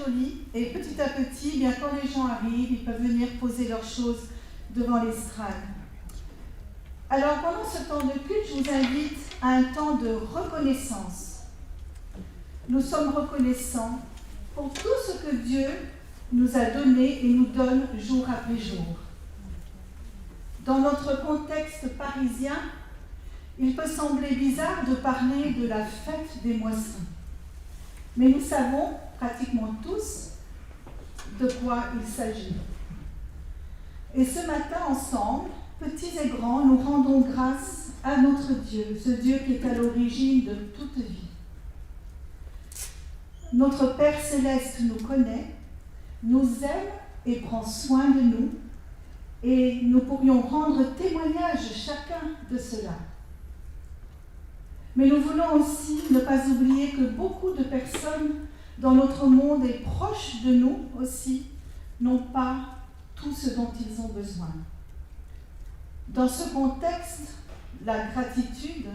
joli. Et petit à petit, eh bien, quand les gens arrivent, ils peuvent venir poser leurs choses devant l'estrade. Alors, pendant ce temps de culte, je vous invite à un temps de reconnaissance. Nous sommes reconnaissants pour tout ce que Dieu nous a donné et nous donne jour après jour. Dans notre contexte parisien, il peut sembler bizarre de parler de la fête des moissons. Mais nous savons, pratiquement tous, de quoi il s'agit. Et ce matin, ensemble, petits et grands, nous rendons grâce à notre Dieu, ce Dieu qui est à l'origine de toute vie. Notre Père Céleste nous connaît, nous aime et prend soin de nous, et nous pourrions rendre témoignage chacun de cela. Mais nous voulons aussi ne pas oublier que beaucoup de personnes dans notre monde et proches de nous aussi n'ont pas tout ce dont ils ont besoin. Dans ce contexte, la gratitude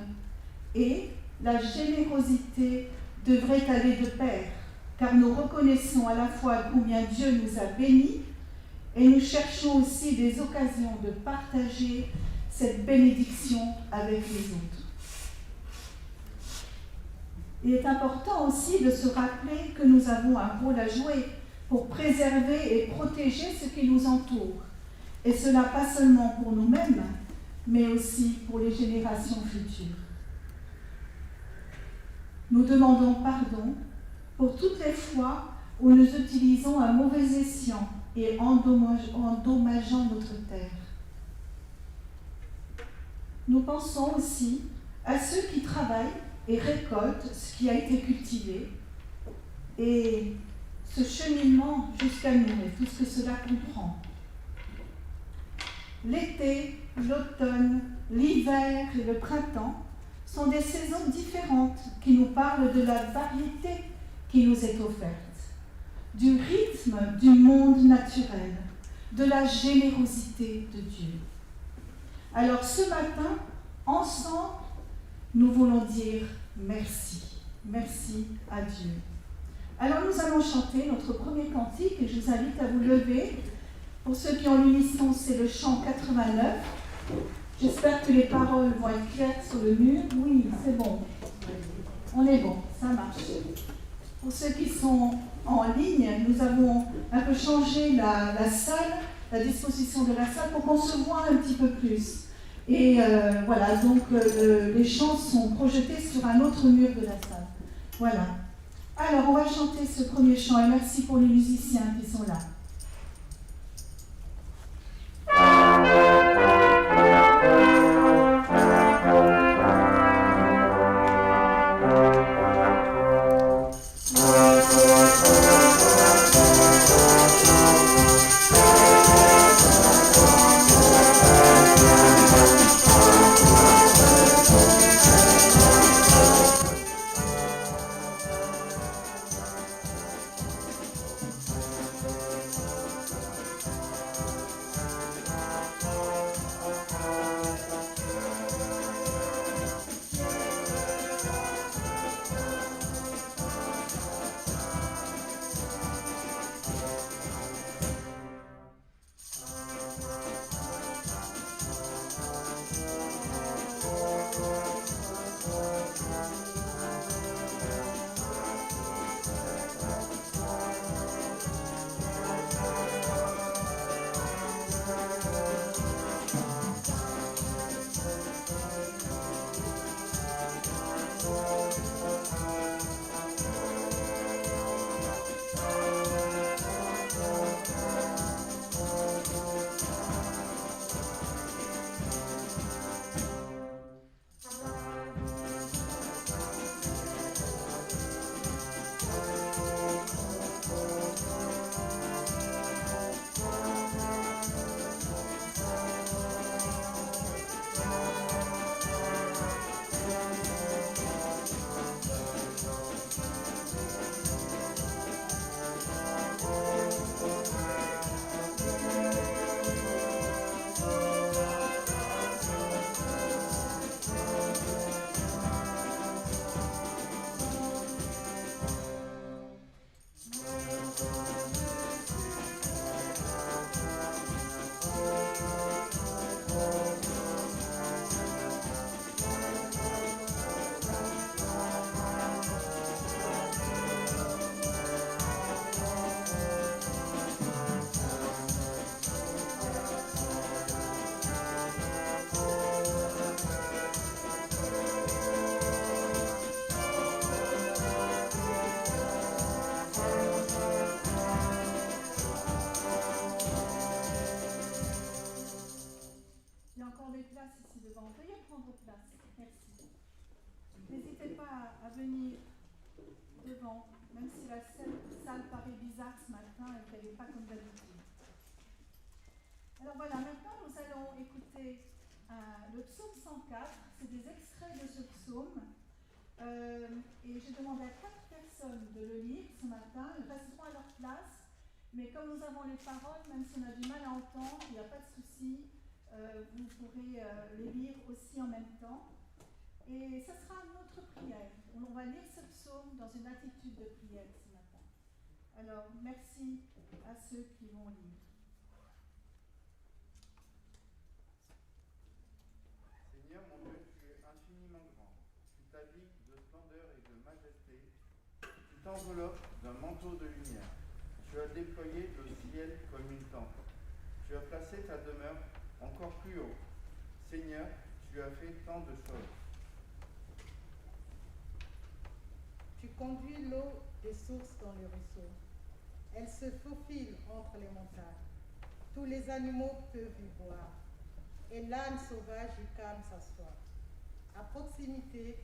et la générosité devraient aller de pair, car nous reconnaissons à la fois combien Dieu nous a bénis et nous cherchons aussi des occasions de partager cette bénédiction avec les autres. Il est important aussi de se rappeler que nous avons un rôle à jouer pour préserver et protéger ce qui nous entoure. Et cela pas seulement pour nous-mêmes, mais aussi pour les générations futures. Nous demandons pardon pour toutes les fois où nous utilisons un mauvais escient et endommageant notre terre. Nous pensons aussi à ceux qui travaillent et récoltent ce qui a été cultivé et ce cheminement jusqu'à nous et tout ce que cela comprend. L'été, l'automne, l'hiver et le printemps sont des saisons différentes qui nous parlent de la variété qui nous est offerte, du rythme du monde naturel, de la générosité de Dieu. Alors ce matin, ensemble, nous voulons dire merci. Merci à Dieu. Alors nous allons chanter notre premier cantique et je vous invite à vous lever. Pour ceux qui ont l'unisson, c'est le chant 89. J'espère que les paroles vont être claires sur le mur. Oui, c'est bon. On est bon, ça marche. Pour ceux qui sont en ligne, nous avons un peu changé la salle, la disposition de la salle pour qu'on se voit un petit peu plus. Et voilà, donc les chants sont projetés sur un autre mur de la salle. Voilà. Alors, on va chanter ce premier chant et merci pour les musiciens qui sont là. Il y a encore des places ici devant. Veuillez prendre place. Merci. N'hésitez pas à venir devant, même si la salle paraît bizarre ce matin et qu'elle n'est pas comme d'habitude. Alors voilà, maintenant nous allons écouter le psaume 104. C'est des extraits de ce psaume. Et j'ai demandé à 4 personnes de le lire ce matin. Ils resteront à leur place. Mais comme nous avons les paroles, même si on a du mal à entendre, il n'y a pas de souci. Vous pourrez les lire aussi en même temps. Et ça sera notre prière. On va lire ce psaume dans une attitude de prière ce matin. Alors, merci à ceux qui vont lire. Seigneur mon Dieu, tu es infiniment grand. Tu t'habilles de splendeur et de majesté. Tu t'enveloppes d'un manteau de lumière. Tu as déployé le ciel comme une tente. Tu as placé ta demeure encore plus haut. Seigneur, tu as fait tant de choses. Tu conduis l'eau des sources dans les ruisseaux. Elle se faufile entre les montagnes. Tous les animaux peuvent y boire. Et l'âne sauvage y calme sa soif. À proximité,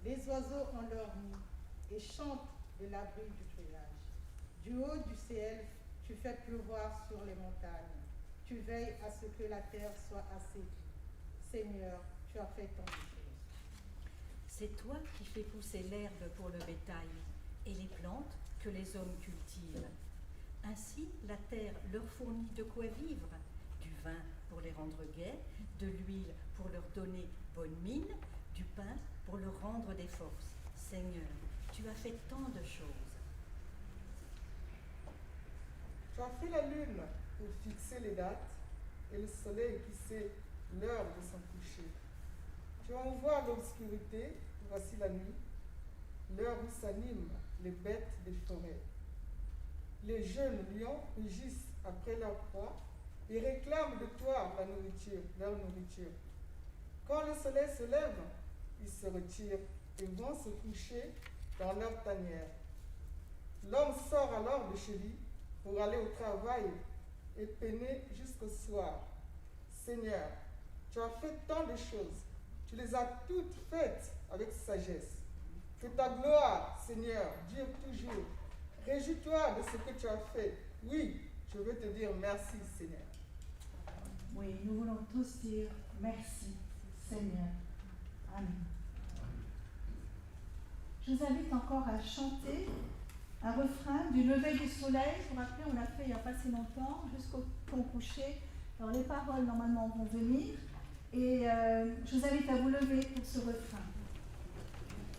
les oiseaux ont leur nid et chantent de l'abri du feuillage. Du haut du ciel, tu fais pleuvoir sur les montagnes. Tu veilles à ce que la terre soit asséchée. Seigneur, tu as fait tant de choses. C'est toi qui fais pousser l'herbe pour le bétail et les plantes que les hommes cultivent. Ainsi, la terre leur fournit de quoi vivre, du vin pour les rendre gais, de l'huile pour leur donner bonne mine, du pain pour leur rendre des forces. Seigneur, tu as fait tant de choses. Tu as fait la lune pour fixer les dates et le soleil qui sait l'heure de son coucher. Tu envoies l'obscurité, voici la nuit, l'heure où s'animent les bêtes des forêts. Les jeunes lions rugissent après leur proie et réclament de toi leur nourriture. Quand le soleil se lève, ils se retirent et vont se coucher dans leur tanière. L'homme sort alors de chez lui pour aller au travail et peiner jusqu'au soir. Seigneur, tu as fait tant de choses, tu les as toutes faites avec sagesse. Que ta gloire, Seigneur, dure toujours. Réjouis-toi de ce que tu as fait. Oui, je veux te dire merci, Seigneur. Oui, nous voulons tous dire merci, Seigneur. Amen. Je vous invite encore à chanter un refrain du lever du soleil. Vous vous rappelez, on l'a fait il n'y a pas si longtemps, jusqu'au coucher. Alors les paroles, normalement, vont venir. Et je vous invite à vous lever pour ce refrain.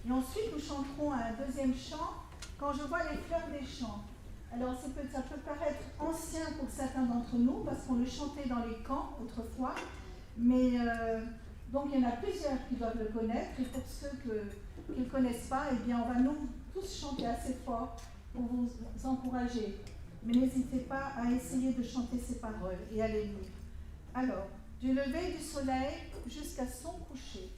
Et ensuite, nous chanterons un deuxième chant, Quand je vois les fleurs des champs. Alors ça peut paraître ancien pour certains d'entre nous, parce qu'on le chantait dans les camps autrefois. Mais donc il y en a plusieurs qui doivent le connaître. Et pour ceux qui ne le connaissent pas, eh bien, on va nous tous chanter assez fort pour vous encourager. Mais n'hésitez pas à essayer de chanter ces paroles et à les lire. Alors, du lever du soleil jusqu'à son coucher.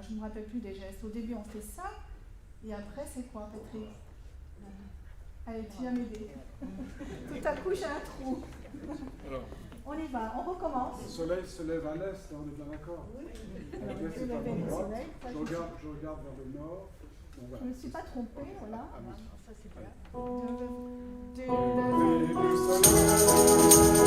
Je ne me rappelle plus des gestes. Au début, on fait ça. Et après, c'est quoi, Patrick? Allez, tu viens m'aider. Tout à coup, j'ai un trou. Alors, On y va, on recommence. le soleil se lève à l'est, on est bien d'accord? Alors, L'est, je c'est vais à lever le droite. soleil. Ça, Je regarde vers le nord. Bon, je voilà. ne me suis pas trompée, voilà. Ça, c'est bien. Lever du soleil.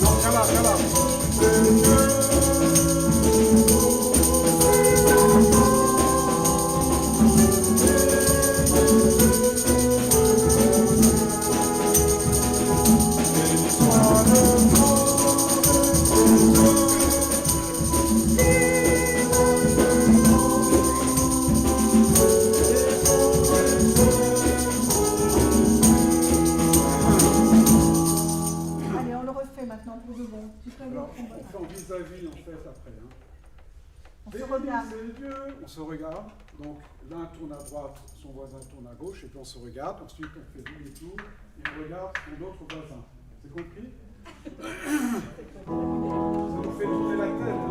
Non, viens là, viens là. Allez, on le refait maintenant pour de bon. Tu peux voir Alors, qu'on on fait va. en vis-à-vis en fait après. Hein. On se regarde. Bénissez Dieu. On se regarde. Donc l'un tourne à droite, son voisin tourne à gauche, et puis on se regarde. Ensuite, on fait demi-tour et on regarde son autre voisin. C'est compris? Ça nous fait tourner la tête. Hein.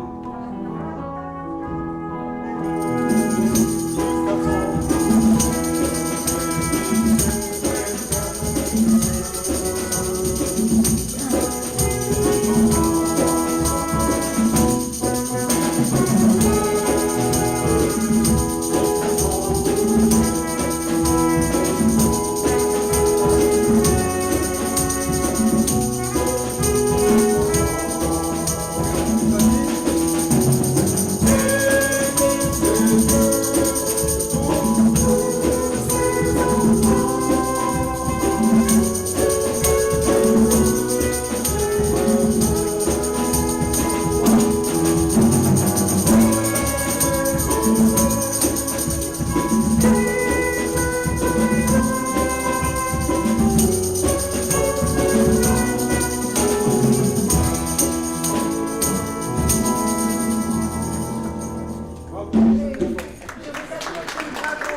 Bravo. Et je vous applaudis, bravo.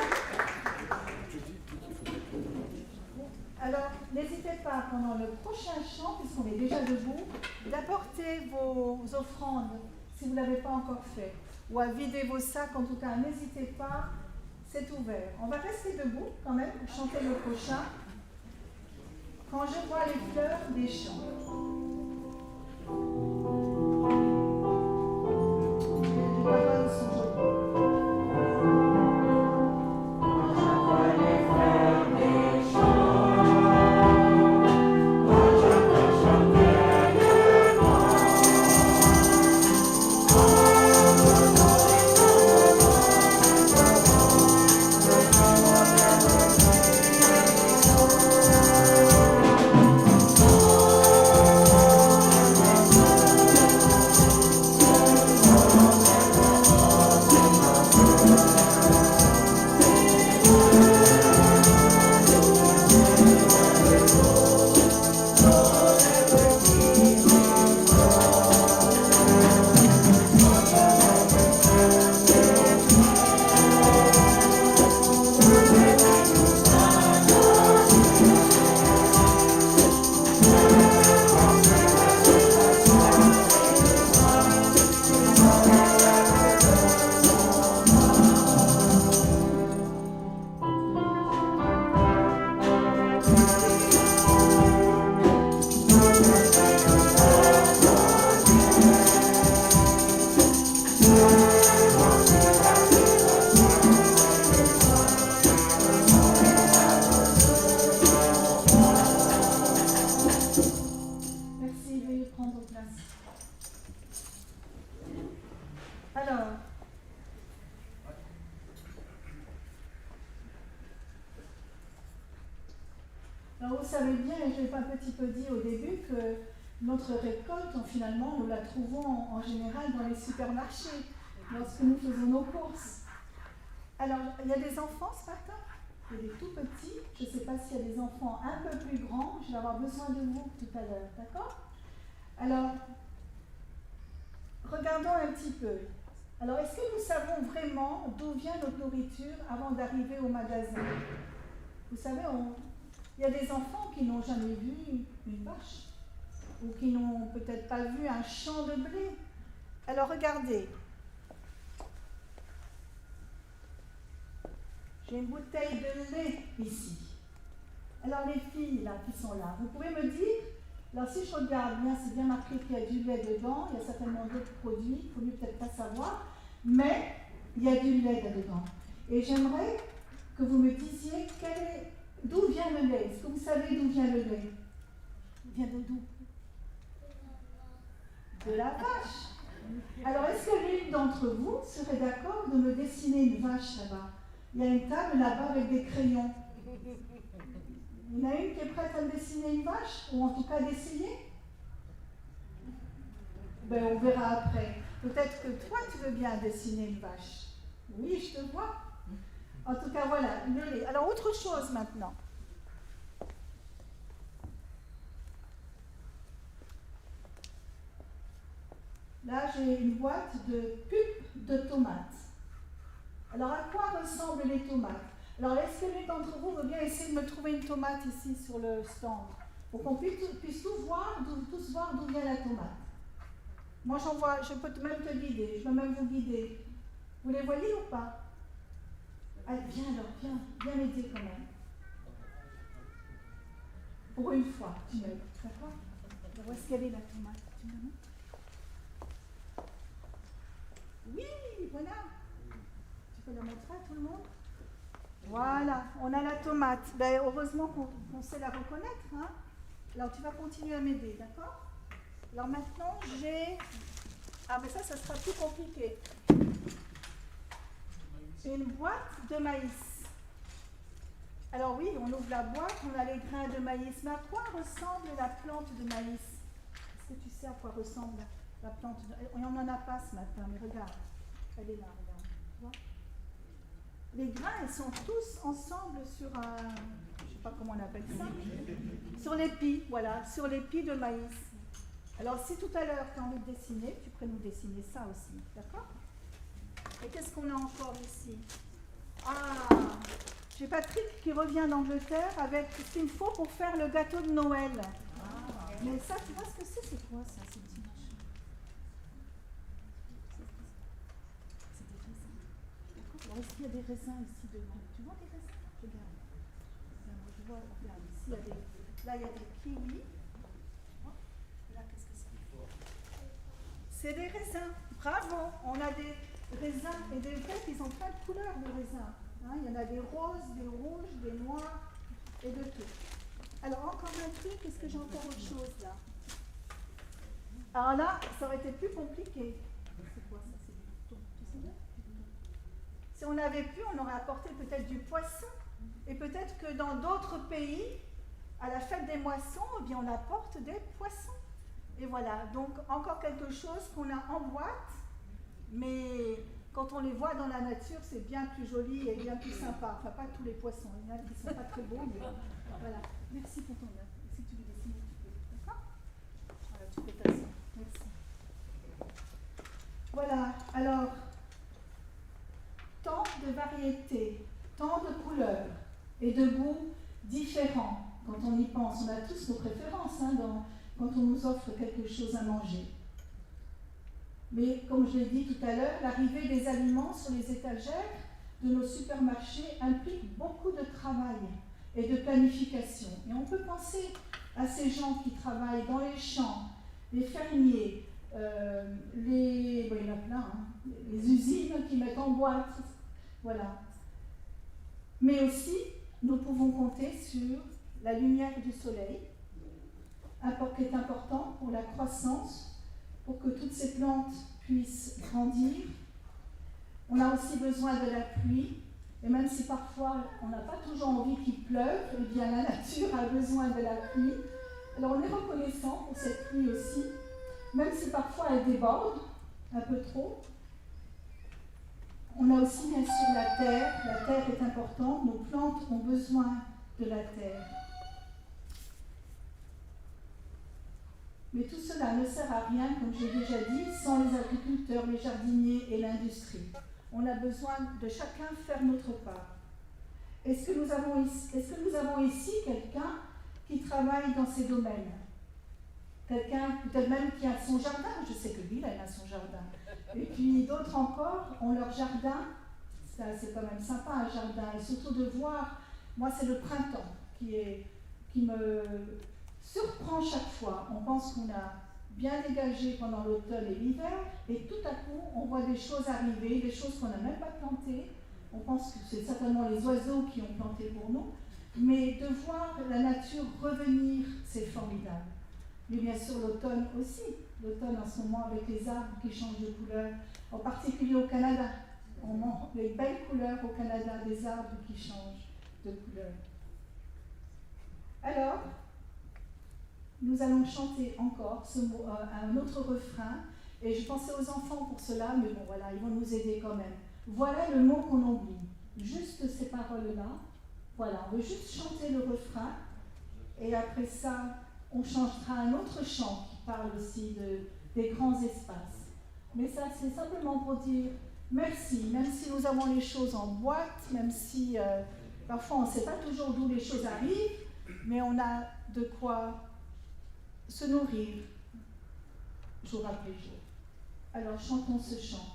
Je dis qu'il faut. Alors, n'hésitez pas pendant le prochain chant, puisqu'on est déjà debout, d'apporter vos offrandes si vous ne l'avez pas encore fait, ou à vider vos sacs. En tout cas, n'hésitez pas, c'est ouvert. On va rester debout quand même pour chanter le prochain. Quand je vois les fleurs des champs. Les paroles sont jolies. Merci, veuillez prendre place. Alors vous savez bien, et je l'ai pas un petit peu dit au début, que notre récolte, finalement, nous la trouvons en général dans les supermarchés, lorsque nous faisons nos courses. Alors, il y a des enfants ce matin, il y a des tout petits. Je Je ne sais pas s'il y a des enfants un peu plus grands, je vais avoir besoin de vous tout à l'heure, d'accord? Alors, regardons un petit peu. Alors, est-ce que nous savons vraiment d'où vient notre nourriture avant d'arriver au magasin? Vous savez, il y a des enfants qui n'ont jamais vu une vache, ou qui n'ont peut-être pas vu un champ de blé. Alors, regardez. J'ai une bouteille de lait ici. Alors, les filles là, qui sont là, vous pouvez me dire, alors si je regarde bien, c'est bien marqué qu'il y a du lait dedans, il y a certainement d'autres produits, il ne faut mieux peut-être pas savoir, mais il y a du lait là-dedans. Et j'aimerais que vous me disiez d'où vient le lait. Est-ce que vous savez d'où vient le lait? Il vient de d'où? De la vache. Alors, est-ce que l'une d'entre vous serait d'accord de me dessiner une vache là-bas? Il y a une table là-bas avec des crayons. Il y en a une qui est prête à me dessiner une vache, ou en tout cas d'essayer? Ben, on verra après. Peut-être que toi, tu veux bien dessiner une vache. Oui, je te vois. En tout cas, voilà, le lait. Alors, autre chose maintenant. Là, j'ai une boîte de pulpe de tomates. Alors, à quoi ressemblent les tomates? Alors, est-ce que l'une d'entre vous veut bien essayer de me trouver une tomate ici sur le stand? Pour qu'on puisse tous voir d'où vient la tomate. Moi, j'en vois, je peux même te guider, je peux même vous guider. Vous les voyez ou pas? Allez, viens alors, viens m'aider quand même. Pour une fois, tu m'aides, d'accord? Alors, où est-ce qu'elle est la tomate? Tu me montres? Oui, voilà. Tu peux la montrer à tout le monde? Voilà, on a la tomate. Ben, heureusement qu'on sait la reconnaître. Hein? Alors, tu vas continuer à m'aider, d'accord? Alors maintenant, j'ai... Ah, mais ça sera plus compliqué. Une boîte de maïs. Alors oui, on ouvre la boîte, on a les grains de maïs. Mais à quoi ressemble la plante de maïs? Est-ce que tu sais à quoi ressemble la plante de... On n'en a pas ce matin, mais regarde. Elle est là, regarde. Tu vois? Les grains, ils sont tous ensemble sur un... Je ne sais pas comment on appelle ça. Sur l'épi, voilà, sur l'épi de maïs. Alors, si tout à l'heure, tu as envie de dessiner, tu pourrais nous dessiner ça aussi, d'accord? Et qu'est-ce qu'on a encore ici? Ah, j'ai Patrick qui revient d'Angleterre avec ce qu'il me faut pour faire le gâteau de Noël. Ah. Mais ça, tu vois ce que c'est? C'est quoi ça, ces petits machins? C'est des raisins. D'accord? Alors, est-ce qu'il y a des raisins ici devant? Tu vois des raisins? Regarde. Je vois, regarde, ici, il y a des... Là, il y a des kiwis. Là, qu'est-ce que c'est? C'est des raisins. Bravo! On a des raisins et des vrais qui ont plein de couleurs de raisins. Hein, il y en a des roses, des rouges, des noirs et de tout. Alors, encore un truc, est-ce que j'ai encore autre chose là? Alors là, ça aurait été plus compliqué. C'est quoi ça? C'est du thon. Tu sais bien? Si on avait pu, on aurait apporté peut-être du poisson. Et peut-être que dans d'autres pays, à la fête des moissons, eh bien, on apporte des poissons. Et voilà, donc encore quelque chose qu'on a en boîte, mais quand on les voit dans la nature, c'est bien plus joli et bien plus sympa. Enfin, pas tous les poissons, il y en a qui ne sont pas très beaux, mais voilà. Merci pour ton œuvre. Si tu veux dessiner, tu peux. D'accord? Voilà, tu fais ta soeur. Merci. Voilà, alors, tant de variétés, tant de couleurs et de goûts différents. Quand on y pense, on a tous nos préférences hein, quand on nous offre quelque chose à manger. Mais comme je l'ai dit tout à l'heure, l'arrivée des aliments sur les étagères de nos supermarchés implique beaucoup de travail et de planification. Et on peut penser à ces gens qui travaillent dans les champs, les fermiers, il y en a plein, hein, les usines qui mettent en boîte, voilà. Mais aussi, nous pouvons compter sur la lumière du soleil, qui est important pour la croissance, pour que toutes ces plantes puissent grandir. On a aussi besoin de la pluie, et même si parfois on n'a pas toujours envie qu'il pleuve, eh bien la nature a besoin de la pluie. Alors on est reconnaissant pour cette pluie aussi, même si parfois elle déborde un peu trop. On a aussi bien sûr la terre est importante, nos plantes ont besoin de la terre. Mais tout cela ne sert à rien, comme j'ai déjà dit, sans les agriculteurs, les jardiniers et l'industrie. On a besoin de chacun faire notre part. Est-ce que nous avons ici quelqu'un qui travaille dans ces domaines? Quelqu'un peut-être même qui a son jardin. Je sais que Bill, elle a son jardin. Et puis d'autres encore ont leur jardin. Ça, c'est quand même sympa, un jardin. Et surtout de voir, moi c'est le printemps qui me surprend chaque fois. On pense qu'on a bien dégagé pendant l'automne et l'hiver, et tout à coup, on voit des choses arriver, des choses qu'on n'a même pas plantées. On pense que c'est certainement les oiseaux qui ont planté pour nous, mais de voir la nature revenir, c'est formidable. Mais bien sûr, l'automne aussi. L'automne en ce moment avec les arbres qui changent de couleur, en particulier au Canada. On a les belles couleurs au Canada, des arbres qui changent de couleur. Alors, nous allons chanter encore un autre refrain, et je pensais aux enfants pour cela, mais bon voilà, ils vont nous aider quand même. Voilà le mot qu'on oublie. Juste ces paroles-là. Voilà, on veut juste chanter le refrain, et après ça, on chantera un autre chant qui parle aussi des grands espaces. Mais ça, c'est simplement pour dire merci, même si nous avons les choses en boîte, même si parfois on ne sait pas toujours d'où les choses arrivent, mais on a de quoi se nourrir jour après jour. Alors chantons ce chant.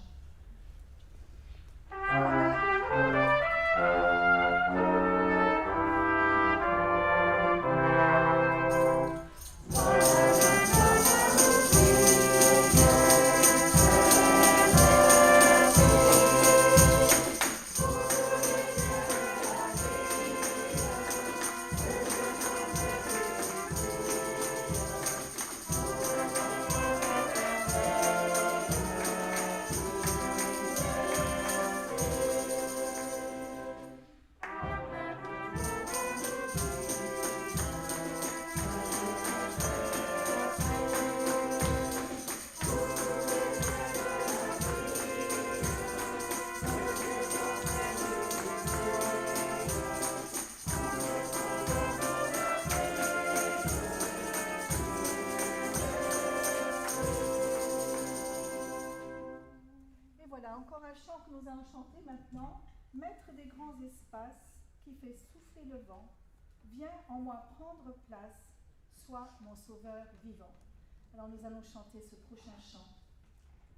Encore un chant que nous allons chanter maintenant, Maître des grands espaces, qui fait souffler le vent, viens en moi prendre place, sois mon sauveur vivant. Alors nous allons chanter ce prochain chant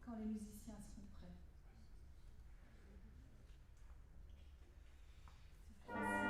quand les musiciens seront prêts. Viens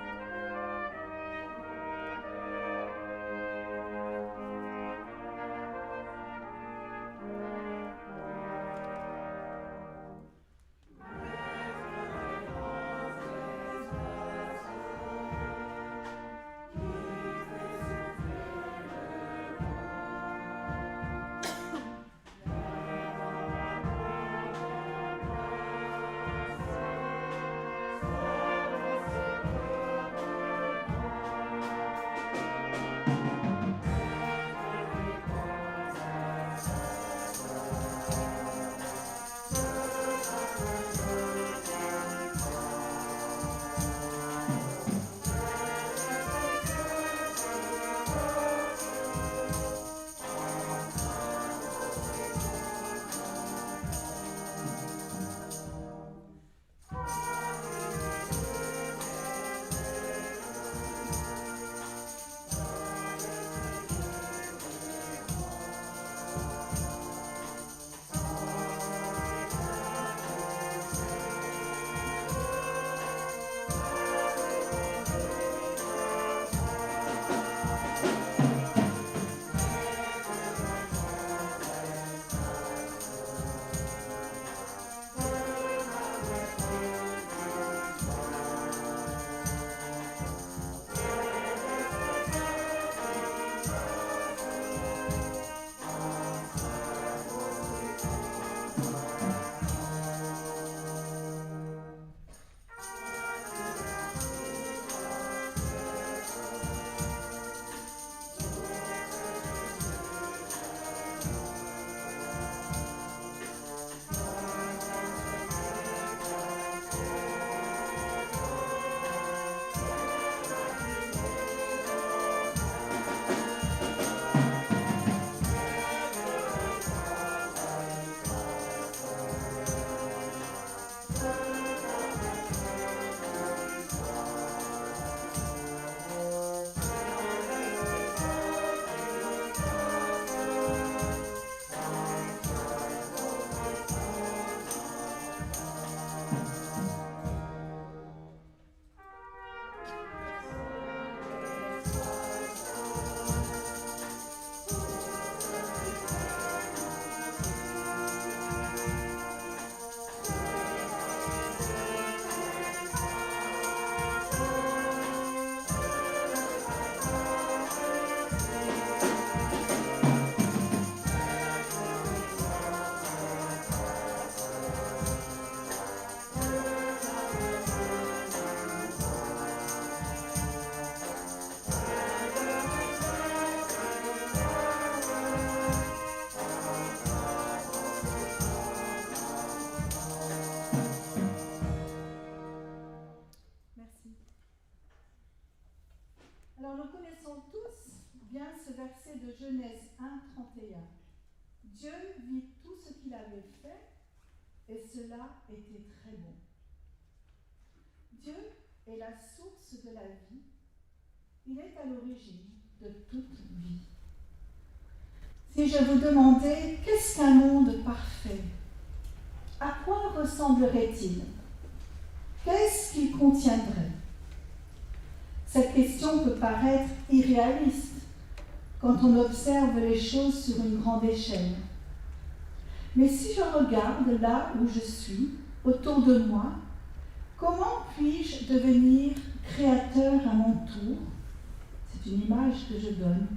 Alors nous connaissons tous bien ce verset de Genèse 1, 31. Dieu vit tout ce qu'il avait fait et cela était très bon. Dieu est la source de la vie. Il est à l'origine de toute vie. Si je vous demandais qu'est-ce qu'un monde parfait, à quoi ressemblerait-il? Qu'est-ce qu'il contiendrait? Cette question peut paraître irréaliste quand on observe les choses sur une grande échelle. Mais si je regarde là où je suis, autour de moi, comment puis-je devenir créateur à mon tour? C'est une image que je donne,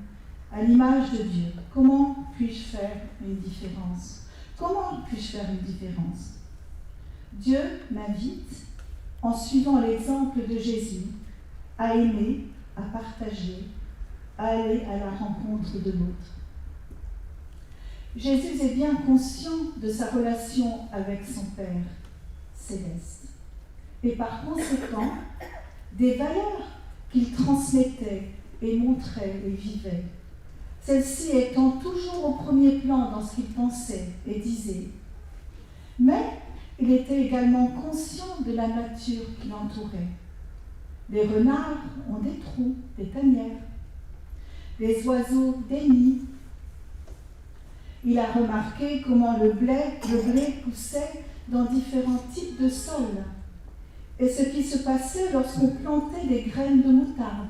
à l'image de Dieu. Comment puis-je faire une différence? Comment puis-je faire une différence? Dieu m'invite, en suivant l'exemple de Jésus, à aimer, à partager, à aller à la rencontre de l'autre. Jésus est bien conscient de sa relation avec son Père céleste et par conséquent des valeurs qu'il transmettait et montrait et vivait, celles-ci étant toujours au premier plan dans ce qu'il pensait et disait. Mais il était également conscient de la nature qui l'entourait. Les renards ont des trous, des tanières. Les oiseaux des nids. Il a remarqué comment le blé poussait dans différents types de sols et ce qui se passait lorsqu'on plantait des graines de moutarde.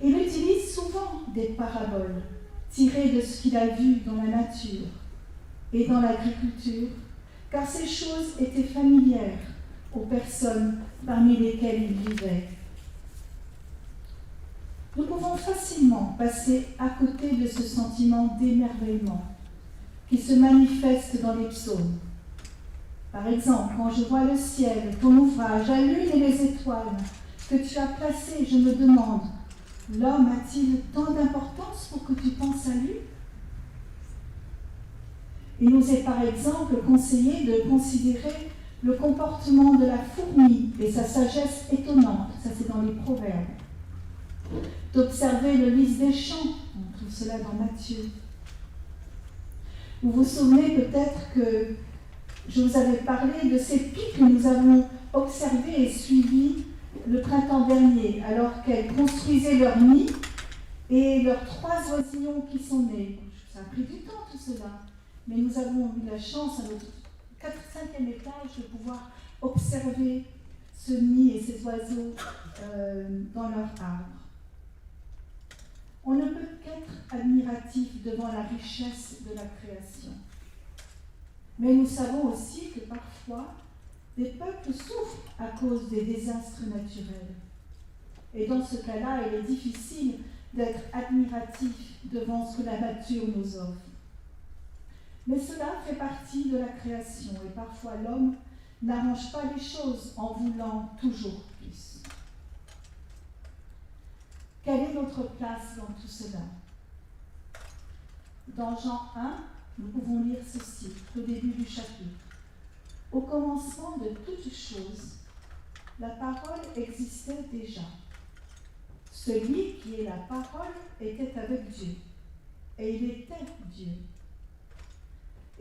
Il utilise souvent des paraboles tirées de ce qu'il a vu dans la nature et dans l'agriculture, car ces choses étaient familières aux personnes parmi lesquelles il vivait. Nous pouvons facilement passer à côté de ce sentiment d'émerveillement qui se manifeste dans les psaumes. Par exemple, quand je vois le ciel, ton ouvrage, la lune et les étoiles que tu as placées, je me demande, l'homme a-t-il tant d'importance pour que tu penses à lui? Il nous est par exemple conseillé de considérer le comportement de la fourmi et sa sagesse étonnante, ça c'est dans les Proverbes. D'observer le lys des champs, on trouve cela dans Matthieu. Vous vous souvenez peut-être que je vous avais parlé de ces pies que nous avons observées et suivies le printemps dernier, alors qu'elles construisaient leur nid et leurs 3 oisillons qui sont nés. Ça a pris du temps tout cela, mais nous avons eu la chance à notre 5e étage de pouvoir observer ce nid et ces oiseaux dans leur arbre. On ne peut qu'être admiratif devant la richesse de la création. Mais nous savons aussi que parfois, des peuples souffrent à cause des désastres naturels. Et dans ce cas-là, il est difficile d'être admiratif devant ce que la nature nous offre. Mais cela fait partie de la création et parfois l'homme n'arrange pas les choses en voulant toujours plus. Quelle est notre place dans tout cela? Dans Jean 1, nous pouvons lire ceci, au début du chapitre. Au commencement de toutes choses, la parole existait déjà. Celui qui est la parole était avec Dieu, et il était Dieu.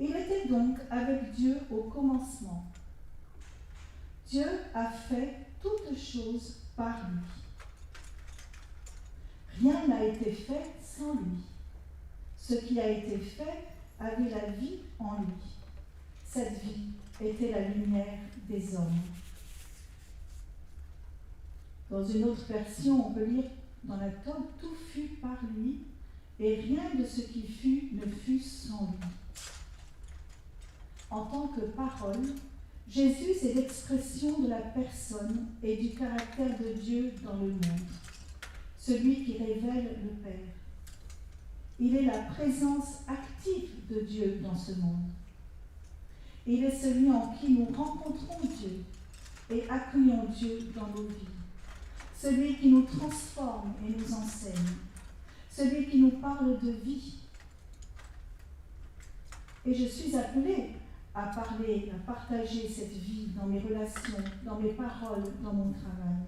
Il était donc avec Dieu au commencement. Dieu a fait toutes choses par lui. Rien n'a été fait sans lui. Ce qui a été fait avait la vie en lui. Cette vie était la lumière des hommes. Dans une autre version, on peut lire dans la Torah, tout fut par lui, et rien de ce qui fut ne fut sans lui. En tant que parole, Jésus est l'expression de la personne et du caractère de Dieu dans le monde, celui qui révèle le Père. Il est la présence active de Dieu dans ce monde. Il est celui en qui nous rencontrons Dieu et accueillons Dieu dans nos vies. Celui qui nous transforme et nous enseigne. Celui qui nous parle de vie. Et je suis appelée à parler, à partager cette vie dans mes relations, dans mes paroles, dans mon travail.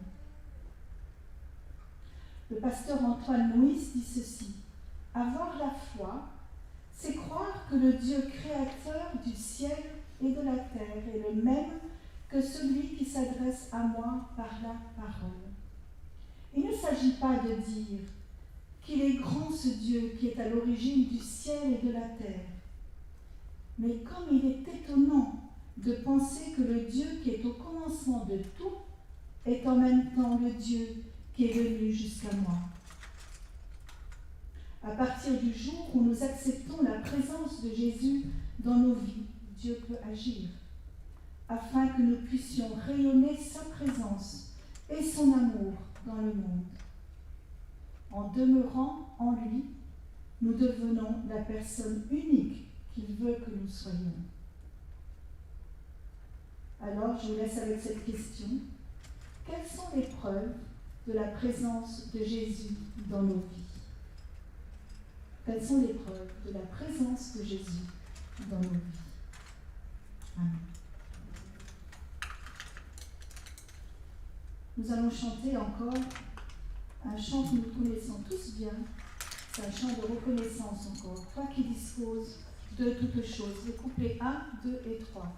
pasteur Antoine Moïse dit ceci: avoir la foi, c'est croire que le Dieu créateur du ciel et de la terre est le même que celui qui s'adresse à moi par la parole. Il ne s'agit pas de dire qu'il est grand ce Dieu qui est à l'origine du ciel et de la terre, mais comme il est étonnant de penser que le Dieu qui est au commencement de tout est en même temps le Dieu qui est venu jusqu'à moi. À partir du jour où nous acceptons la présence de Jésus dans nos vies, Dieu peut agir, afin que nous puissions rayonner sa présence et son amour dans le monde. En demeurant en lui, nous devenons la personne unique qu'il veut que nous soyons. Alors, je vous laisse avec cette question. Quelles sont les preuves de la présence de Jésus dans nos vies? Quelles sont les preuves de la présence de Jésus dans nos vies? Amen. Nous allons chanter encore un chant que nous connaissons tous bien. C'est un chant de reconnaissance encore. Toi qui disposes de toutes choses. Les couplets 1, 2 et 3.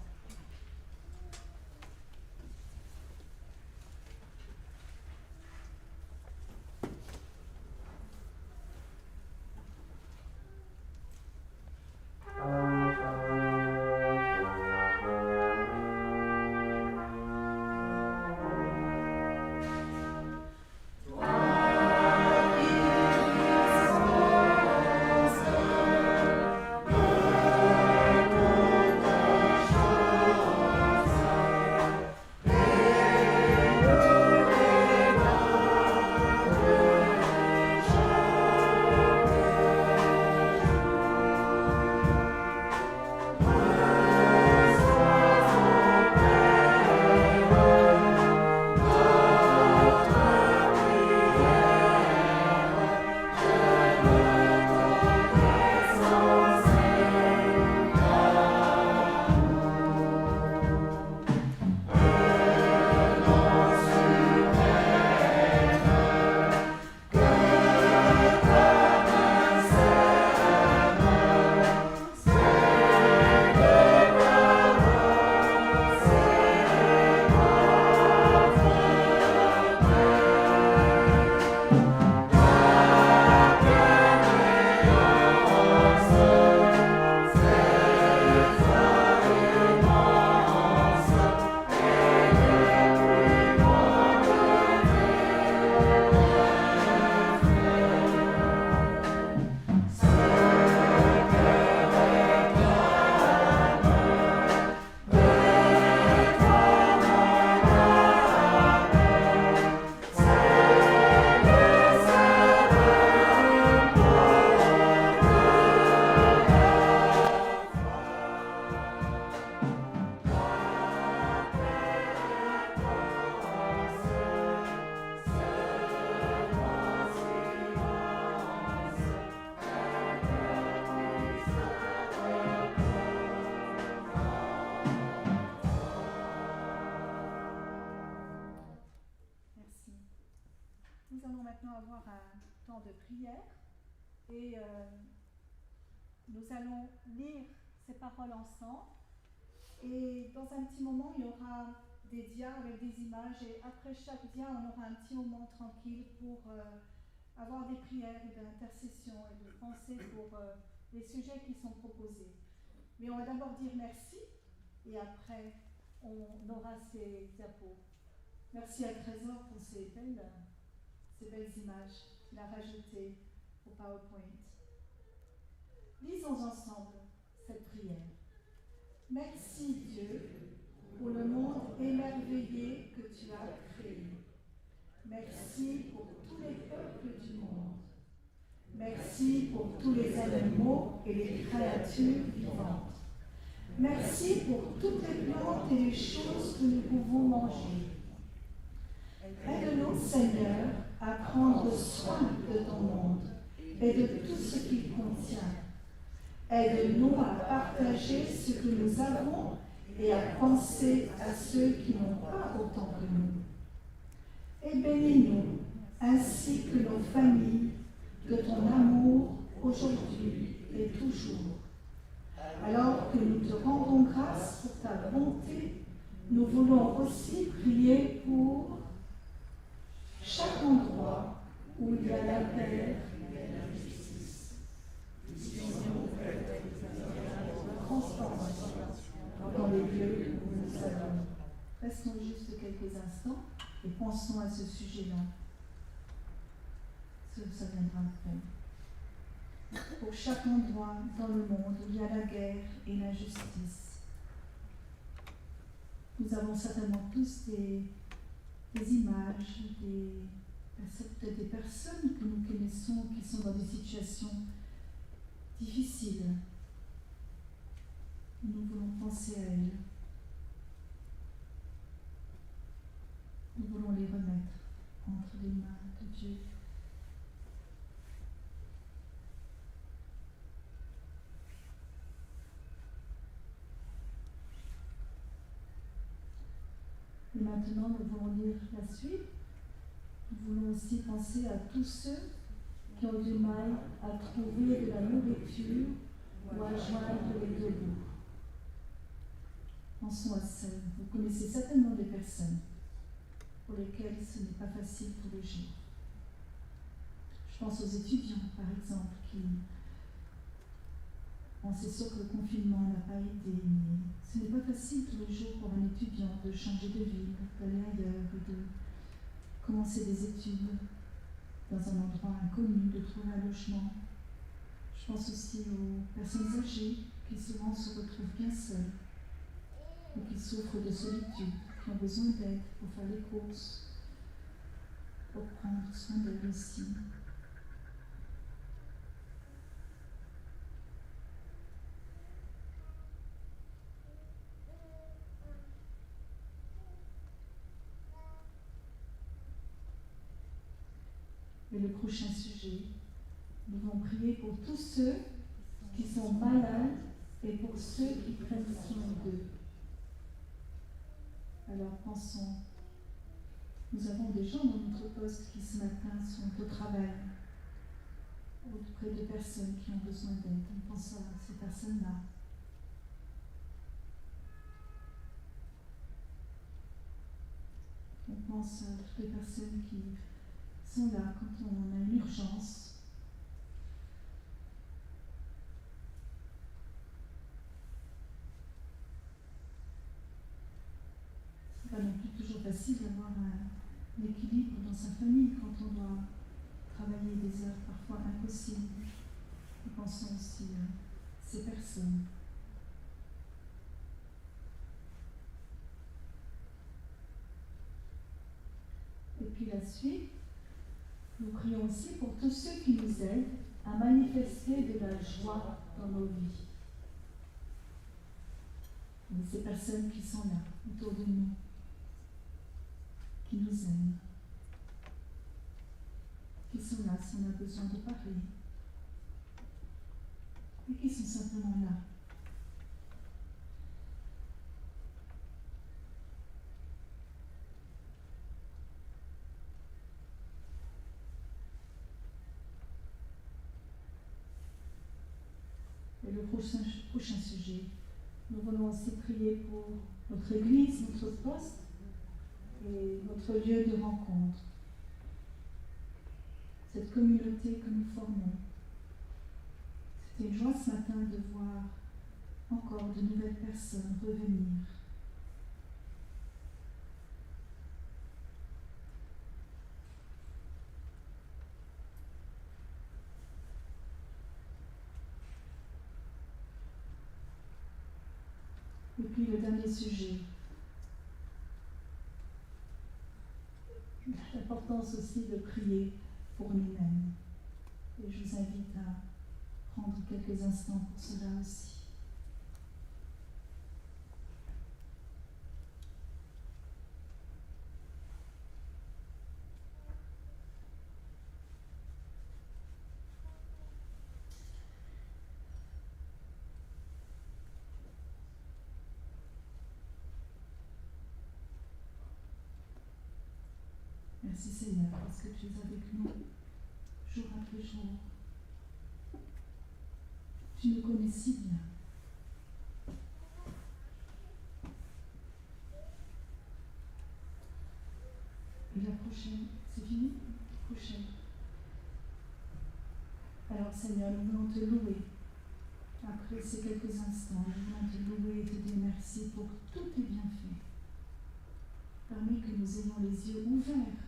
Nous allons maintenant avoir un temps de prière et nous allons lire ces paroles ensemble. Et dans un petit moment, il y aura des dias avec des images et après chaque dia, on aura un petit moment tranquille pour avoir des prières et de l'intercession et de penser pour les sujets qui sont proposés. Mais on va d'abord dire merci et après, on aura ces diapos. Merci à Trésor pour ces belles images qu'il a rajoutées au PowerPoint. Lisons ensemble cette prière. Merci Dieu pour le monde émerveillé que tu as créé. Merci pour tous les peuples du monde. Merci pour tous les animaux et les créatures vivantes. Merci pour toutes les plantes et les choses que nous pouvons manger. Aide-nous, Seigneur, à prendre soin de ton monde et de tout ce qu'il contient. Aide-nous à partager ce que nous avons et à penser à ceux qui n'ont pas autant que nous. Et bénis-nous, ainsi que nos familles, de ton amour aujourd'hui et toujours. Alors que nous te rendons grâce pour ta bonté, nous voulons aussi prier pour chaque endroit où il y a la guerre, transformation dans les lieux où nous allons. Restons juste quelques instants et pensons à ce sujet-là. Ça viendra après. Pour chaque endroit dans le monde où il y a la guerre et l'injustice, nous avons certainement tous des images, peut-être des personnes que nous connaissons qui sont dans des situations difficiles. Nous voulons penser à elles. Nous voulons les remettre entre les mains de Dieu. Et maintenant, nous voulons lire la suite. Nous voulons aussi penser à tous ceux qui ont du mal à trouver de la nourriture ou à joindre les deux bouts. Pensons à ça. Vous connaissez certainement des personnes pour lesquelles ce n'est pas facile tous les jours. Je pense aux étudiants, par exemple, qui... Bon, c'est sûr que le confinement n'a pas aidé, mais ce n'est pas facile tous les jours pour un étudiant de changer de ville, d'aller ailleurs, et de commencer des études dans un endroit inconnu, de trouver un logement. Je pense aussi aux personnes âgées qui souvent se retrouvent bien seules ou qui souffrent de solitude, qui ont besoin d'aide pour faire les courses, pour prendre soin d'elles aussi. Et le prochain sujet, nous allons prier pour tous ceux qui sont malades et pour ceux qui prennent soin d'eux. Alors pensons, nous avons des gens dans notre poste qui ce matin sont au travail, auprès de personnes qui ont besoin d'aide. On pense à ces personnes-là. On pense à toutes les personnes qui sont là quand on a une urgence. C'est pas non plus toujours facile d'avoir un équilibre dans sa famille quand on doit travailler des heures parfois impossibles. Nous pensons aussi à ces personnes. Et puis la suite, nous prions aussi pour tous ceux qui nous aident à manifester de la joie dans nos vies. Et ces personnes qui sont là, autour de nous, qui nous aiment, qui sont là si on a besoin de parler, et qui sont simplement là. Et le prochain sujet, nous voulons aussi prier pour notre Église, notre poste et notre lieu de rencontre. Cette communauté que nous formons. C'était une joie ce matin de voir encore de nouvelles personnes revenir. Et puis le dernier sujet, l'importance aussi de prier pour nous-mêmes. Et je vous invite à prendre quelques instants pour cela aussi. Merci Seigneur, parce que tu es avec nous, jour après jour. Tu nous connais si bien. Et la prochaine, c'est fini? La prochaine. Alors Seigneur, nous voulons te louer. Après ces quelques instants, nous voulons te louer et te dire merci pour tous tes bienfaits. Permets que nous ayons les yeux ouverts,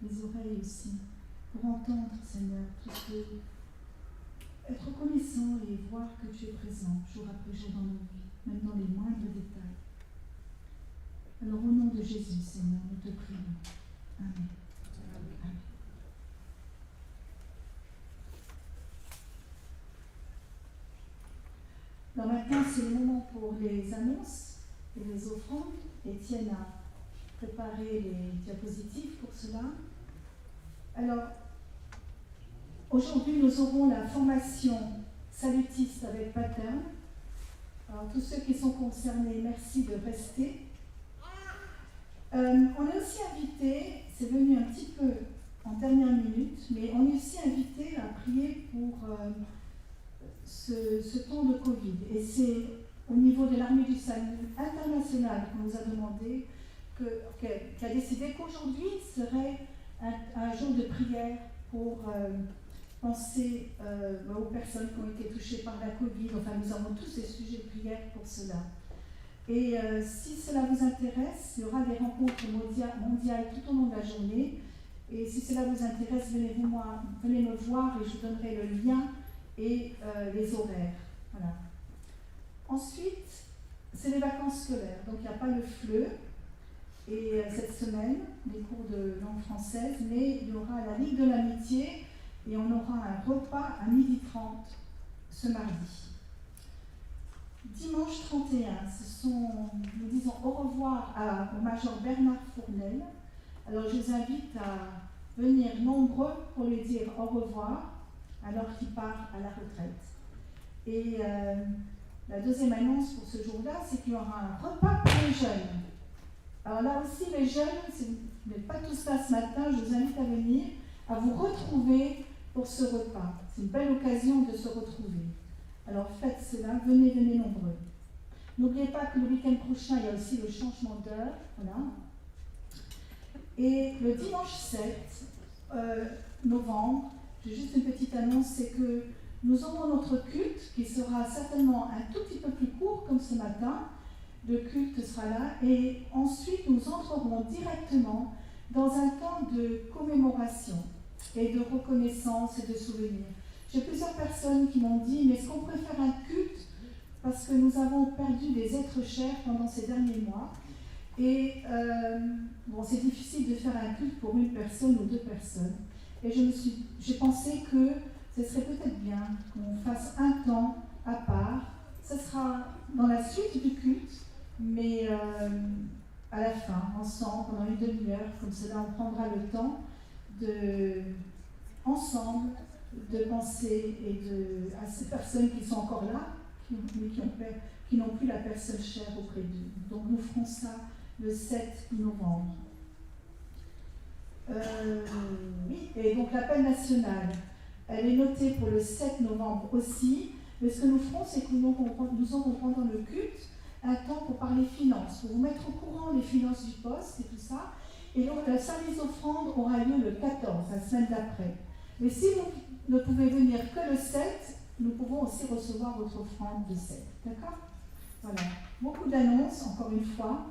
les oreilles aussi, pour entendre, Seigneur, tout ce que... être reconnaissant et voir que tu es présent jour après jour dans nos vies, même dans les moindres détails. Alors au nom de Jésus, Seigneur, nous te prions. Amen. Amen. Alors maintenant, c'est le moment pour les annonces et les offrandes. Étienne a préparé les diapositives pour cela. Alors, aujourd'hui, nous aurons la formation salutiste avec Pattern. Alors, tous ceux qui sont concernés, merci de rester. On est aussi invité, c'est venu un petit peu en dernière minute, mais on est aussi invité à prier pour ce temps de Covid. Et c'est au niveau de l'armée du salut internationale qu'on nous a demandé, qui a décidé qu'aujourd'hui serait un jour de prière pour penser aux personnes qui ont été touchées par la Covid. Enfin, nous avons tous ces sujets de prière pour cela. Et si cela vous intéresse, il y aura des rencontres mondiales tout au long de la journée. Et si cela vous intéresse, venez me voir et je vous donnerai le lien et les horaires. Voilà. Ensuite, c'est les vacances scolaires. Donc, il n'y a pas le FLE et cette semaine, les cours de langue française, mais il y aura la Ligue de l'amitié et on aura un repas à 12h30 ce mardi. Dimanche 31, nous disons au revoir au Major Bernard Fournel. Alors je vous invite à venir nombreux pour lui dire au revoir alors qu'il part à la retraite. Et la deuxième annonce pour ce jour-là, c'est qu'il y aura un repas pour les jeunes. Alors là aussi, les jeunes, si vous n'êtes pas tous là ce matin, je vous invite à venir, à vous retrouver pour ce repas. C'est une belle occasion de se retrouver. Alors faites cela, venez nombreux. N'oubliez pas que le week-end prochain, il y a aussi le changement d'heure. Voilà. Et le dimanche 7 novembre, j'ai juste une petite annonce, c'est que nous aurons notre culte qui sera certainement un tout petit peu plus court comme ce matin. Le culte sera là et ensuite nous entrerons directement dans un temps de commémoration et de reconnaissance et de souvenir. J'ai plusieurs personnes qui m'ont dit, mais est-ce qu'on pourrait faire un culte parce que nous avons perdu des êtres chers pendant ces derniers mois. Et c'est difficile de faire un culte pour une personne ou deux personnes. Et j'ai pensé que ce serait peut-être bien qu'on fasse un temps à part. Ce sera dans la suite du culte, mais à la fin, ensemble, pendant une demi-heure, comme cela, on prendra le temps ensemble, de penser à ces personnes qui sont encore là, mais qui n'ont plus la personne chère auprès d'eux. Donc nous ferons ça le 7 novembre. Oui, et donc l'appel national, elle est notée pour le 7 novembre aussi, mais ce que nous ferons, c'est que nous aurons pendant le culte un temps pour parler finances, pour vous mettre au courant des finances du poste et tout ça. Et donc le service offrande aura lieu le 14, la semaine d'après. Mais si vous ne pouvez venir que le 7, nous pouvons aussi recevoir votre offrande de 7. D'accord? Voilà. Beaucoup d'annonces, encore une fois.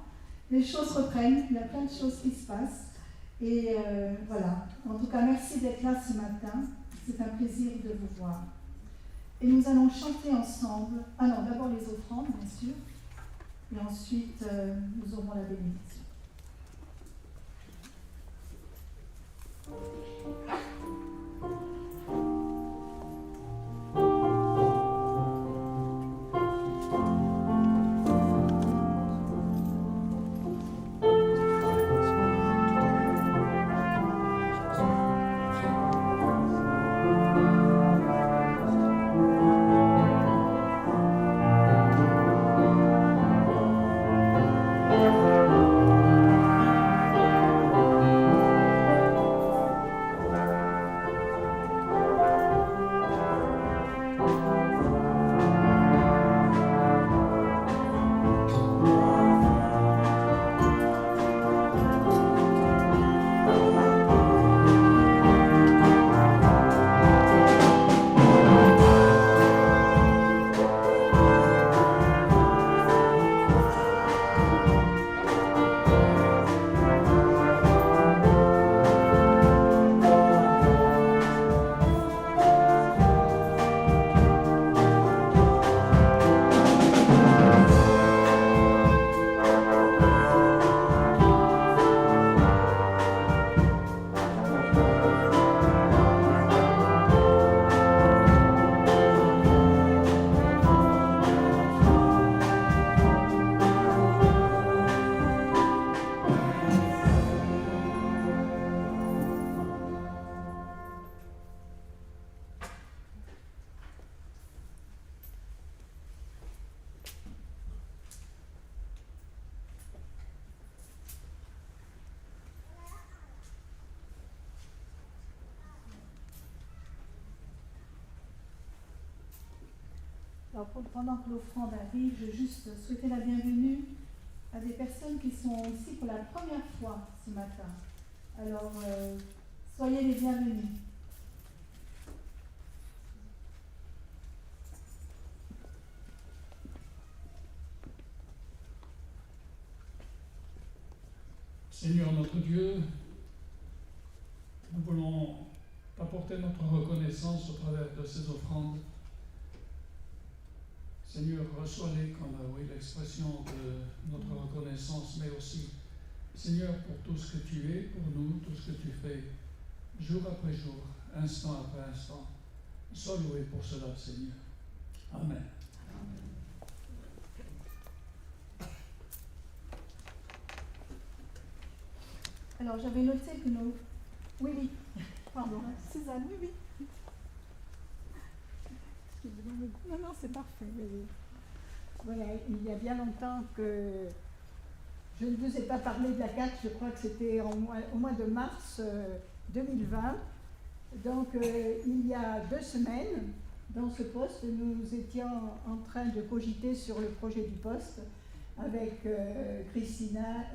Les choses reprennent, il y a plein de choses qui se passent. Et voilà. En tout cas, merci d'être là ce matin. C'est un plaisir de vous voir. Et nous allons chanter ensemble. Ah non, d'abord les offrandes, bien sûr. Et ensuite, nous aurons la bénédiction. Thank Alors pendant que l'offrande arrive, je veux juste souhaiter la bienvenue à des personnes qui sont ici pour la première fois ce matin. Alors, soyez les bienvenus. Seigneur notre Dieu, nous voulons apporter notre reconnaissance au travers de ces offrandes. Seigneur, reçois-les comme l'expression de notre reconnaissance, mais aussi, Seigneur, pour tout ce que tu es, pour nous, tout ce que tu fais, jour après jour, instant après instant. Sois loué pour cela, Seigneur. Amen. Alors, j'avais noté que nous... Oui, pardon. Suzanne, oui. Non, c'est parfait. Voilà, il y a bien longtemps que je ne vous ai pas parlé de la CAC, je crois que c'était au mois de mars 2020. Donc, il y a 2 semaines, dans ce poste, nous étions en train de cogiter sur le projet du poste avec Christina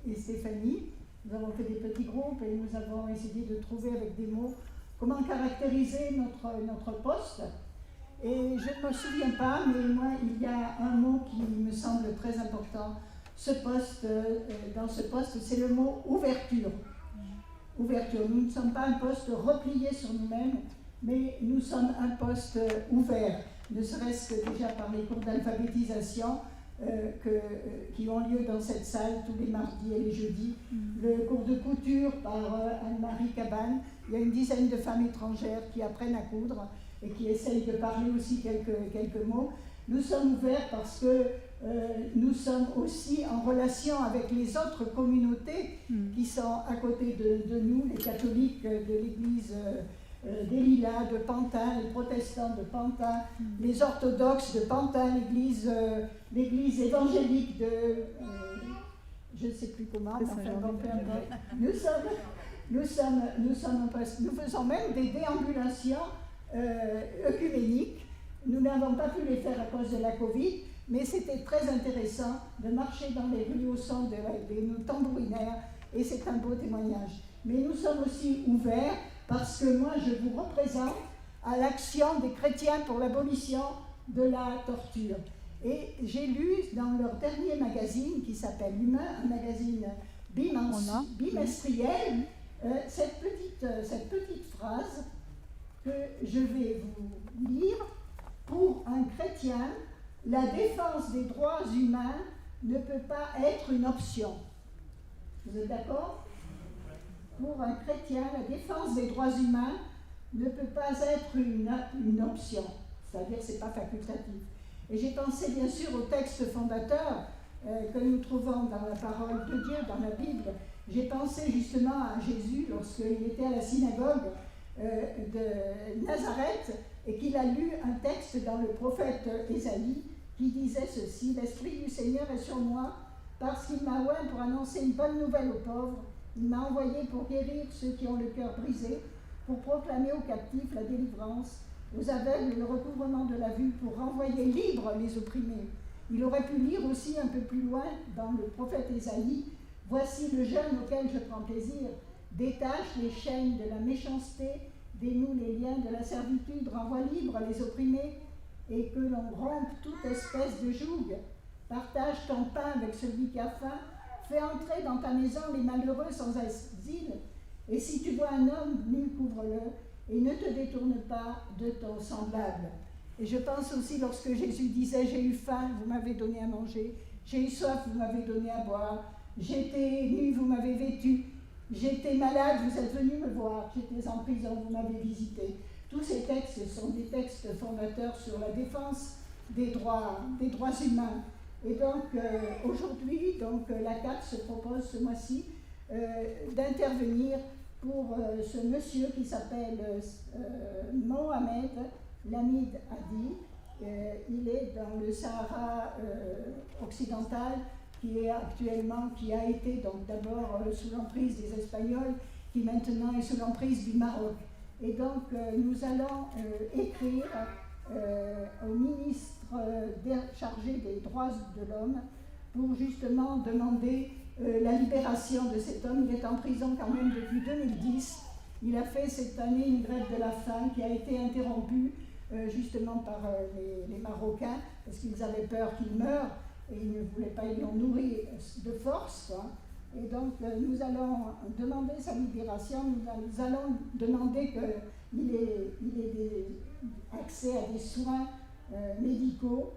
et Stéphanie. Nous avons fait des petits groupes et nous avons essayé de trouver avec des mots comment caractériser notre poste. Et je ne me souviens pas, mais moi, il y a un mot qui me semble très important. Dans ce poste, c'est le mot ouverture. Ouverture. Nous ne sommes pas un poste replié sur nous-mêmes, mais nous sommes un poste ouvert, ne serait-ce que déjà par les cours d'alphabétisation qui ont lieu dans cette salle tous les mardis et les jeudis. Le cours de couture par Anne-Marie Cabane. Il y a une dizaine de femmes étrangères qui apprennent à coudre et qui essayent de parler aussi quelques mots. Nous sommes ouverts parce que nous sommes aussi en relation avec les autres communautés qui sont à côté de nous, les catholiques de l'église des Lilas de Pantin, les protestants de Pantin, les orthodoxes de Pantin, l'église évangélique de... je ne sais plus comment, enfin, bon, peu importe. Nous faisons même des déambulations œcuméniques. Nous n'avons pas pu les faire à cause de la Covid, mais c'était très intéressant de marcher dans les rues au son de nos tambourinaires, et c'est un beau témoignage. Mais nous sommes aussi ouverts parce que moi je vous représente à l'action des chrétiens pour l'abolition de la torture. Et j'ai lu dans leur dernier magazine qui s'appelle Humain, un magazine bimestriel, cette petite phrase que je vais vous lire. Pour un chrétien, la défense des droits humains ne peut pas être une option. Vous êtes d'accord ? Pour un chrétien, la défense des droits humains ne peut pas être une option, c'est-à-dire que ce n'est pas facultatif. Et j'ai pensé bien sûr au texte fondateur que nous trouvons dans la parole de Dieu, dans la Bible. J'ai pensé justement à Jésus lorsqu'il était à la synagogue de Nazareth et qu'il a lu un texte dans le prophète Ésaïe qui disait ceci: « L'Esprit du Seigneur est sur moi parce qu'il m'a oint pour annoncer une bonne nouvelle aux pauvres. Il m'a envoyé pour guérir ceux qui ont le cœur brisé, pour proclamer aux captifs la délivrance, aux aveugles le recouvrement de la vue, pour renvoyer libres les opprimés. » Il aurait pu lire aussi un peu plus loin dans le prophète Ésaïe: « Voici le jeûne auquel je prends plaisir. Détache les chaînes de la méchanceté, dénoue les liens de la servitude, renvoie libres les opprimés, et que l'on rompe toute espèce de joug. Partage ton pain avec celui qui a faim. Fais entrer dans ta maison les malheureux sans asile. Et si tu vois un homme nu, couvre-le, et ne te détourne pas de ton semblable. » Et je pense aussi lorsque Jésus disait: « J'ai eu faim, vous m'avez donné à manger. J'ai eu soif, vous m'avez donné à boire. J'étais nu, vous m'avez vêtu. J'étais malade, vous êtes venus me voir. J'étais en prison, vous m'avez visité. » Tous ces textes sont des textes fondateurs sur la défense des droits humains. Et donc aujourd'hui, la CAC se propose ce mois-ci d'intervenir pour ce monsieur qui s'appelle Mohamed Lamid Hadi. Il est dans le Sahara occidental, qui a été donc d'abord sous l'emprise des Espagnols, qui maintenant est sous l'emprise du Maroc. Et donc nous allons écrire au ministre chargé des droits de l'homme pour justement demander la libération de cet homme. Il est en prison quand même depuis 2010. Il a fait cette année une grève de la faim qui a été interrompue justement par les Marocains parce qu'ils avaient peur qu'il meure et ils ne voulaient pas, ils l'ont nourri de force, quoi. Et donc nous allons demander sa libération, nous allons demander qu'il ait accès à des soins médicaux,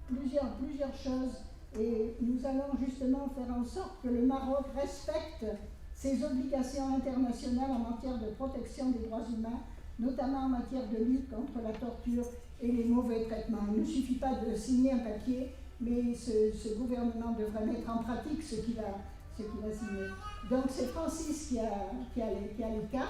plusieurs choses. Et nous allons justement faire en sorte que le Maroc respecte ses obligations internationales en matière de protection des droits humains, notamment en matière de lutte contre la torture et les mauvais traitements. Il ne suffit pas de signer un papier, mais ce gouvernement devrait mettre en pratique ce qu'il a signé. Donc c'est Francis qui a les cartes,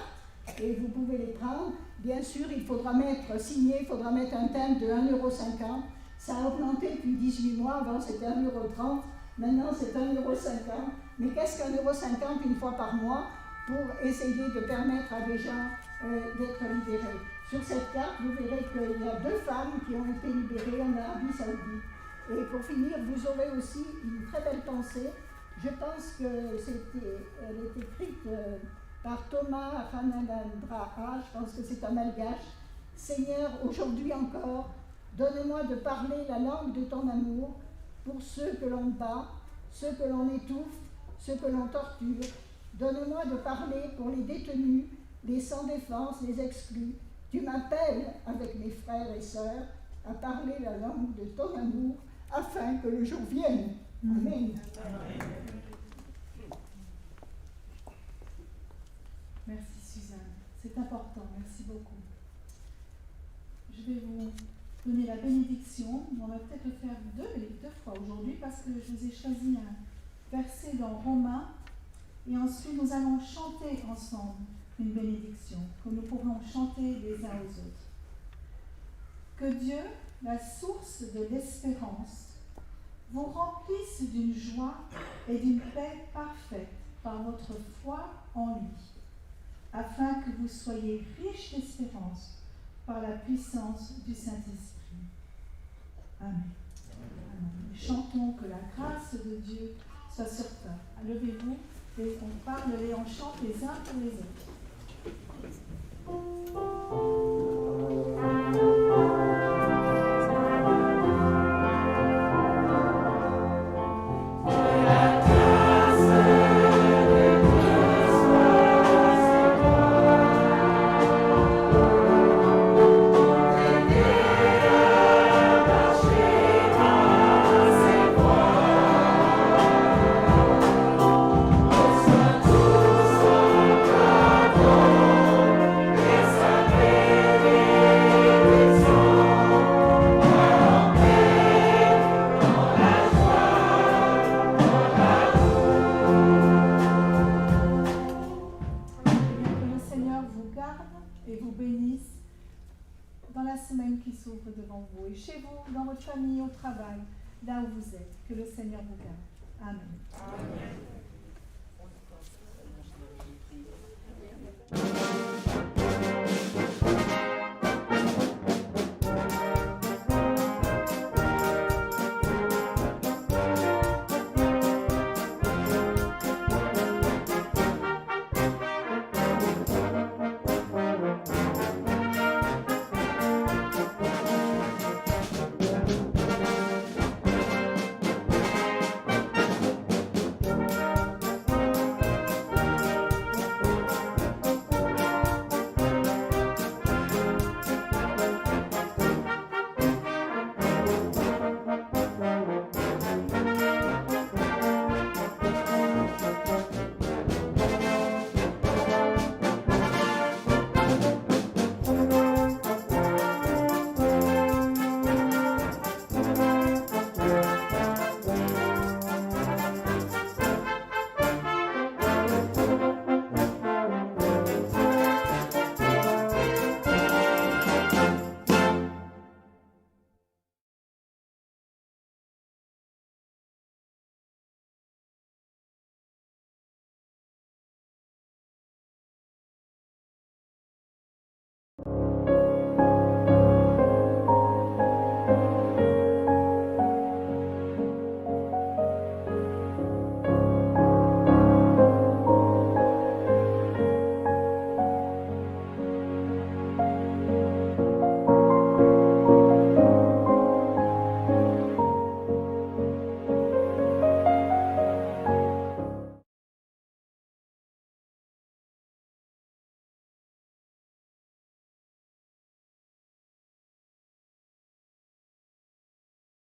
et vous pouvez les prendre. Bien sûr, il faudra signer, il faudra mettre un timbre de 1,50 €. Ça a augmenté depuis 18 mois, avant c'était 1,30 €, maintenant c'est 1,50 €. Mais qu'est-ce qu'1,50 € une fois par mois pour essayer de permettre à des gens d'être libérés? Sur cette carte, vous verrez qu'il y a 2 femmes qui ont été libérées en Arabie Saoudite. Et pour finir, vous aurez aussi une très belle pensée. Je pense qu'elle est écrite par Thomas Ranandraha, je pense que c'est un malgache. Seigneur, aujourd'hui encore, donne-moi de parler la langue de ton amour pour ceux que l'on bat, ceux que l'on étouffe, ceux que l'on torture. Donne-moi de parler pour les détenus, les sans défense, les exclus. Tu m'appelles avec mes frères et sœurs à parler la langue de ton amour afin que le jour vienne. Amen. Merci Suzanne, c'est important, merci beaucoup. Je vais vous donner la bénédiction. On va peut-être le faire deux fois aujourd'hui parce que je vous ai choisi un verset dans Romains et ensuite nous allons chanter ensemble une bénédiction que nous pourrons chanter les uns aux autres. Que Dieu, la source de l'espérance, vous remplisse d'une joie et d'une paix parfaite par votre foi en lui, afin que vous soyez riches d'espérance par la puissance du Saint-Esprit. Amen. Amen. Chantons que la grâce de Dieu soit sur toi. Levez-vous et on parle et on chante les uns pour les autres. Devant vous et chez vous, dans votre famille, au travail, là où vous êtes. Que le Seigneur vous garde. Amen. Amen.